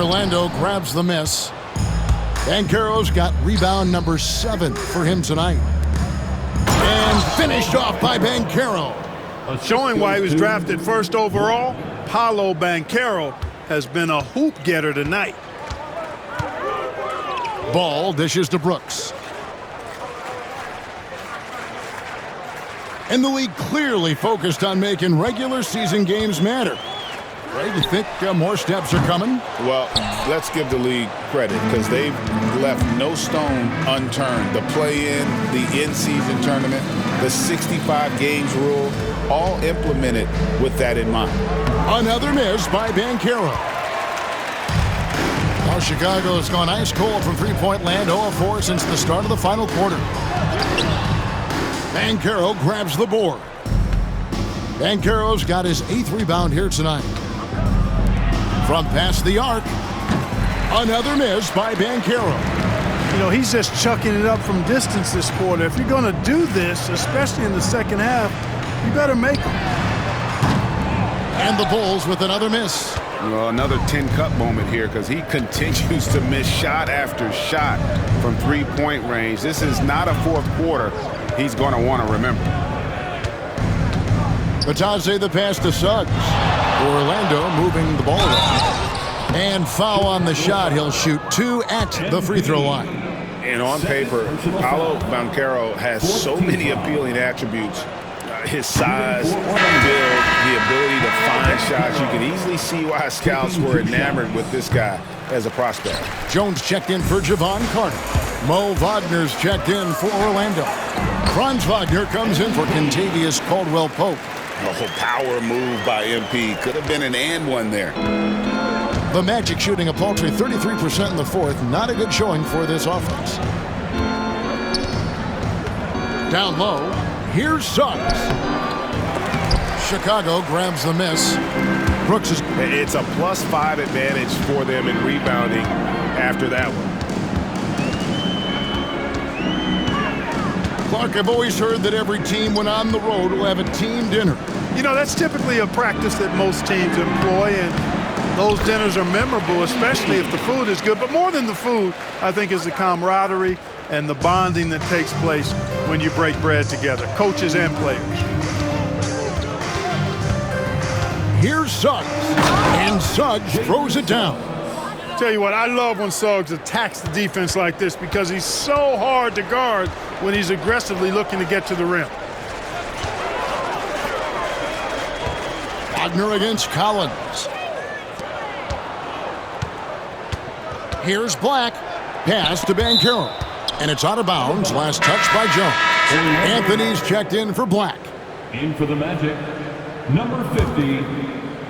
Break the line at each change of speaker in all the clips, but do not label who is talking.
Orlando grabs the miss. Banchero's got rebound number 7 for him tonight. And finished off by Banchero.
Showing why he was drafted first overall, Paolo Banchero has been a hoop getter tonight.
Ball dishes to Brooks. And the league clearly focused on making regular season games matter. Ray, do you think more steps are coming?
Well, let's give the league credit because they've left no stone unturned. The play-in, the in-season tournament, the 65 games rule, all implemented with that in mind.
Another miss by Banchero. Now Chicago's gone ice cold from three-point land, 0-4 since the start of the final quarter. Banchero grabs the board. Banchero's got his 8th rebound here tonight. From past the arc, another miss by Banchero.
You know, he's just chucking it up from distance this quarter. If you're going to do this, especially in the second half, you better make them.
And the Bulls with another miss.
Well, another 10-cup moment here because he continues to miss shot after shot from three-point range. This is not a fourth quarter he's going to want to remember.
Batase the pass to Suggs. Orlando moving the ball around. And foul on the shot. He'll shoot 2 at the free throw line.
And on paper, Paolo Banchero has so many appealing attributes. His size, build, the ability to find shots. You can easily see why scouts were enamored with this guy as a prospect.
Jones checked in for Javon Carter. Mo Wagner's checked in for Orlando. Franz Wagner comes in for Kentavious Caldwell-Pope.
Oh, power move by MP. Could have been an and one there.
The Magic shooting a paltry 33% in the fourth. Not a good showing for this offense. Down low, here's Suggs. Chicago grabs the miss. Brooks is...
It's a +5 advantage for them in rebounding after that one.
Clark, I've always heard that every team when on the road will have a team dinner.
You know, that's typically a practice that most teams employ, and those dinners are memorable, especially if the food is good. But more than the food, I think, is the camaraderie and the bonding that takes place when you break bread together, coaches and players.
Here's Suggs, and Suggs throws it down.
Tell you what, I love when Suggs attacks the defense like this because he's so hard to guard when he's aggressively looking to get to the rim.
Wagner against Collins. Here's Black. Pass to Banchero. And it's out of bounds. Last touch by Jones. Anthony's checked in for Black.
In for the Magic, number 50,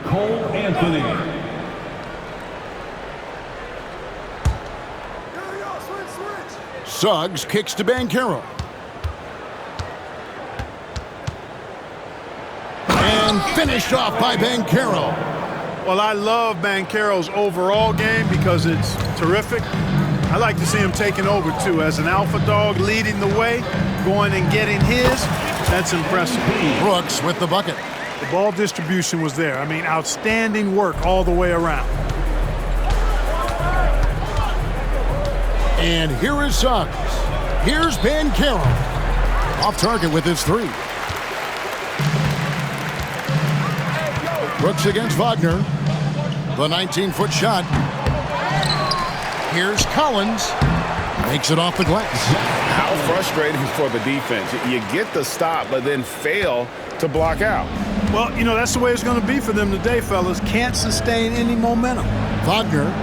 Cole Anthony.
Suggs kicks to Banchero. And finished off by Banchero.
Well, I love Banchero's overall game because it's terrific. I like to see him taking over, too. As an alpha dog leading the way, going and getting his, that's impressive.
Brooks with the bucket.
The ball distribution was there. I mean, outstanding work all the way around.
And here is Suggs. Here's Banchero. Off target with his 3. Brooks against Wagner. The 19-foot shot. Here's Collins. Makes it off the glass.
How frustrating for the defense. You get the stop, but then fail to block out.
Well, you know, that's the way it's going to be for them today, fellas. Can't sustain any momentum.
Wagner.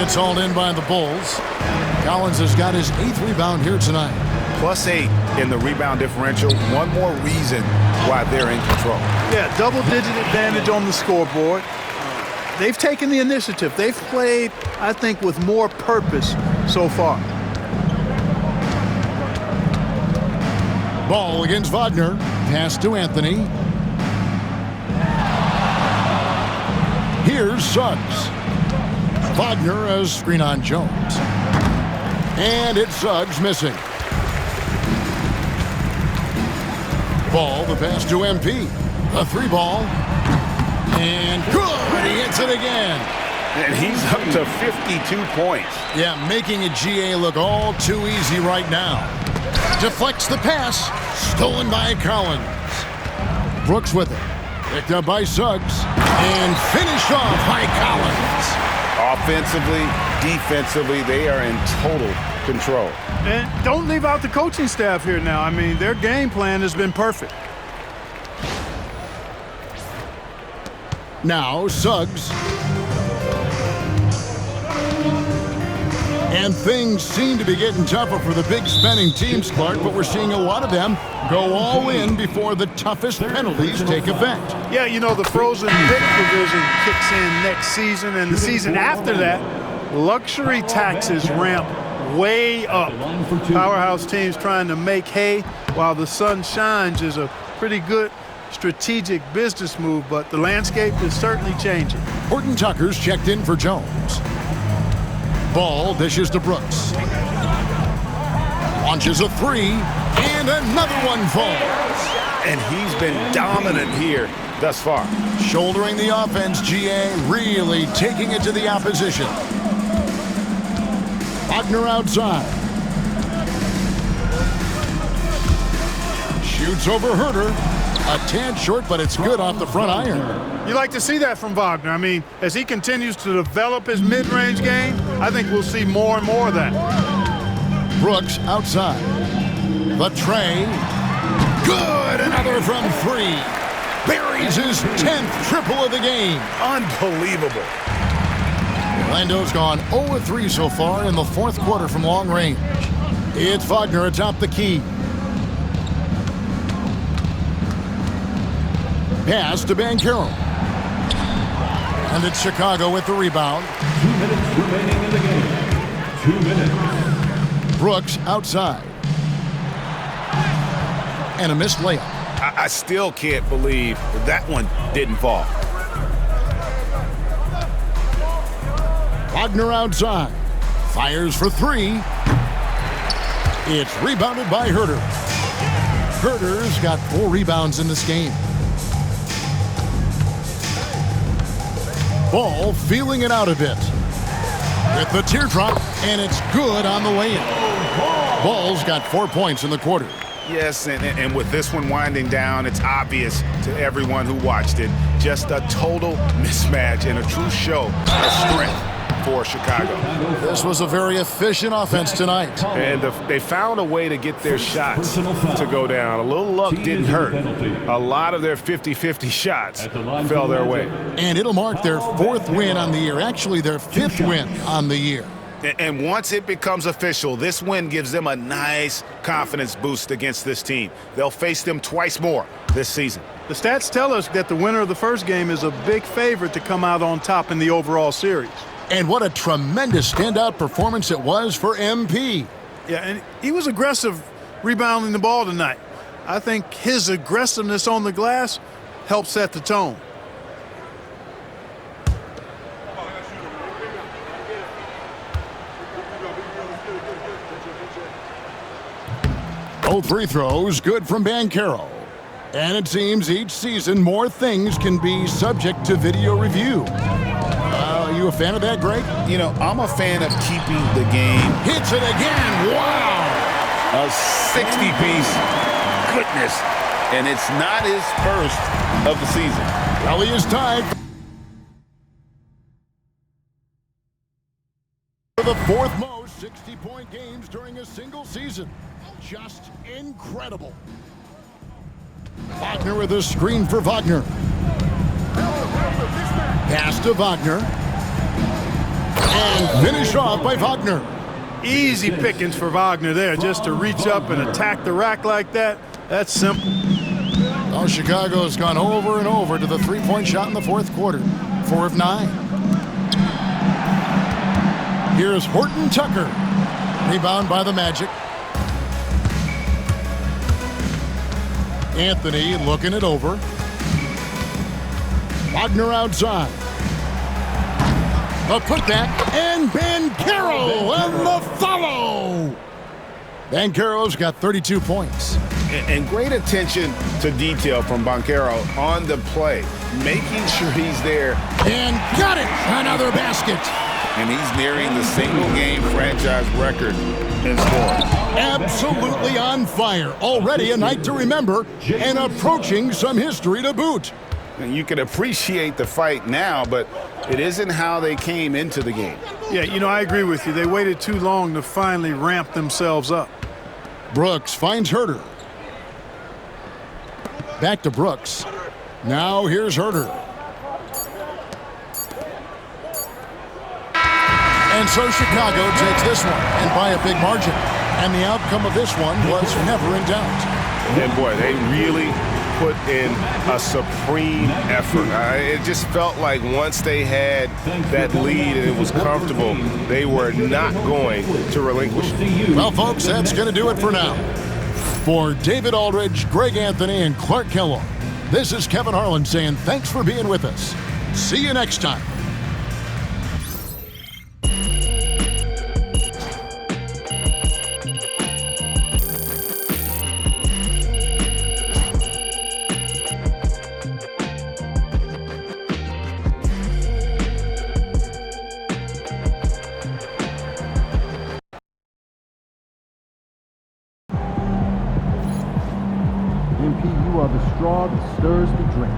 It's all in by the Bulls. Collins has got his 8th rebound here tonight.
+8 in the rebound differential. One more reason why they're in control.
Yeah, double-digit advantage on the scoreboard. They've taken the initiative. They've played, I think, with more purpose so far.
Ball against Wagner. Pass to Anthony. Here's Suggs. Wagner as screen on Jones. And it's Suggs missing. Ball, the pass to MP. A 3 ball. And good! He hits it again.
And he's up to 52 points.
Yeah, making a GA look all too easy right now. Deflects the pass. Stolen by Collins. Brooks with it. Picked up by Suggs. And finished off by Collins.
Offensively, defensively, they are in total control.
And don't leave out the coaching staff here now. I mean, their game plan has been perfect.
Now Suggs. And things seem to be getting tougher for the big spending teams, Clark, but we're seeing a lot of them go all in before the toughest penalties take effect.
Yeah, you know, the frozen pick provision kicks in next season, and the season after that, luxury taxes ramp way up. Powerhouse teams trying to make hay while the sun shines is a pretty good strategic business move, but the landscape is certainly changing.
Horton Tucker's checked in for Jones. Ball dishes to Brooks. Launches a three, and another one falls.
And he's been dominant here thus far.
Shouldering the offense, GA really taking it to the opposition. Wagner outside. Shoots over Herter. A tad short, but it's good off the front iron.
You like to see that from Wagner. I mean, as he continues to develop his mid-range game, I think we'll see more and more of that.
Brooks outside. The tray. Good. Another from three. Buries his 10th triple of the game.
Unbelievable.
Orlando's gone 0-3 so far in the fourth quarter from long range. It's Wagner atop the key. Pass to Banchero. And it's Chicago with the rebound.
2 minutes remaining in the game. 2 minutes.
Brooks outside. And a missed layup.
I still can't believe that one didn't fall.
Wagner outside. Fires for three. It's rebounded by Herter. Herter's got 4 rebounds in this game. Ball feeling it out a bit. With the teardrop, and it's good on the layup. Ball's got 4 points in the quarter.
Yes, and with this one winding down, it's obvious to everyone who watched it. Just a total mismatch and a true show of strength for Chicago.
This was a very efficient offense tonight.
And they found a way to get their shots to go down. A little luck didn't hurt. A lot of their 50-50 shots fell their way.
And it'll mark their 4th win on the year. Actually, their 5th win on the year.
And once it becomes official, this win gives them a nice confidence boost against this team. They'll face them twice more this season.
The stats tell us that the winner of the first game is a big favorite to come out on top in the overall series.
And what a tremendous standout performance it was for MP.
Yeah, and he was aggressive rebounding the ball tonight. I think his aggressiveness on the glass helped set the tone.
Both free throws good from Banchero. And it seems each season more things can be subject to video review. Are you a fan of that, Greg?
You know, I'm a fan of keeping the game.
Hits it again. Wow.
A 60-piece. Goodness. And it's not his first of the season.
Well, he is tied for the 4th most 60-point games during a single season. Just incredible. Wagner with a screen for Wagner. Pass to Wagner. And finished off by Wagner.
Easy pickings for Wagner there, just to reach up and attack the rack like that. That's simple.
Oh, Chicago's gone over and over to the three-point shot in the 4th quarter. 4 of 9. Here's Horton Tucker. Rebound by the Magic. Anthony looking it over. Wagner outside. A putback, and Banchero on the follow. Banchero's got 32 points.
And great attention to detail from Banchero on the play, making sure he's there.
And got it! Another basket. basket.
And he's nearing the single-game franchise record in scoring.
Absolutely on fire. Already a night to remember and approaching some history to boot.
And you can appreciate the fight now, but it isn't how they came into the game.
Yeah, you know, I agree with you. They waited too long to finally ramp themselves up.
Brooks finds Herter. Back to Brooks. Now here's Herter. And so Chicago takes this one, and by a big margin. And the outcome of this one was never in doubt.
And boy, they really put in a supreme effort. It just felt like once they had that lead and it was comfortable, they were not going to relinquish it.
Well, folks, that's going to do it for now. For David Aldridge, Greg Anthony, and Clark Kellogg, this is Kevin Harlan saying thanks for being with us. See you next time.
MP, you are the straw that stirs the drink.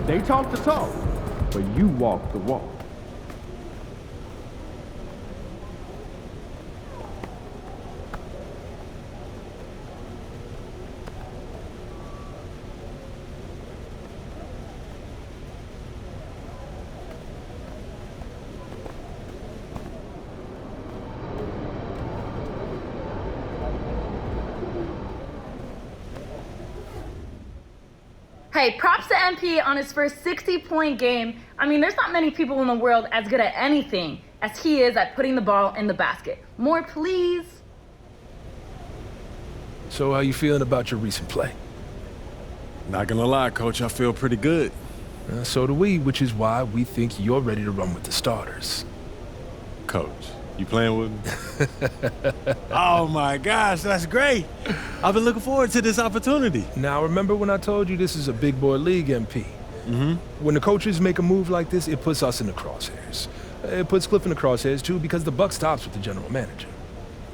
They talk the talk, but you walk the walk.
Hey, props to MP on his first 60-point game. I mean, there's not many people in the world as good at anything as he is at putting the ball in the basket. More, please.
So how you feeling about your recent play?
Not gonna lie, Coach, I feel pretty good.
So do we, which is why we think you're ready to run with the starters.
Coach, you playing with me? Oh my gosh, that's great. I've been looking forward to this opportunity.
Now, remember when I told you this is a big boy league, MP?
Mm-hmm.
When the coaches make a move like this, it puts us in the crosshairs. It puts Cliff in the crosshairs, too, because the buck stops with the general manager.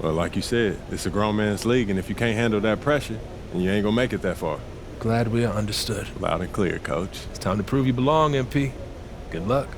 Well, like you said, it's a grown man's league, and if you can't handle that pressure, then you ain't gonna make it that far.
Glad we are understood.
Loud and clear, Coach.
It's time to prove you belong, MP. Good luck.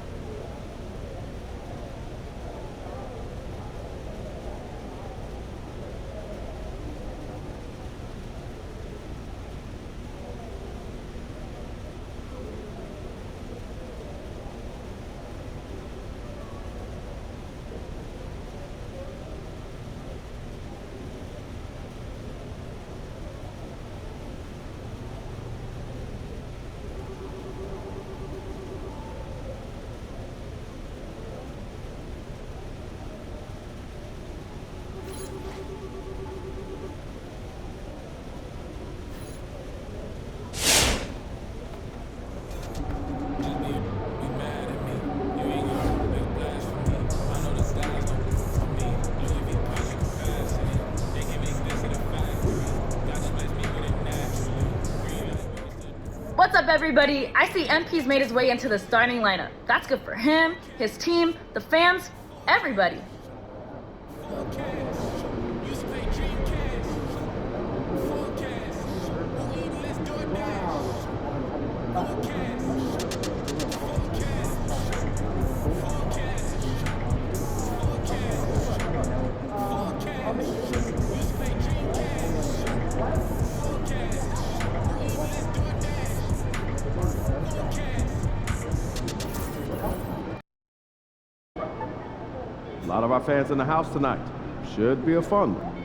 What's up, everybody? I see MP's made his way into the starting lineup. That's good for him, his team, the fans, everybody.
A lot of our fans in the house tonight. Should be a fun one.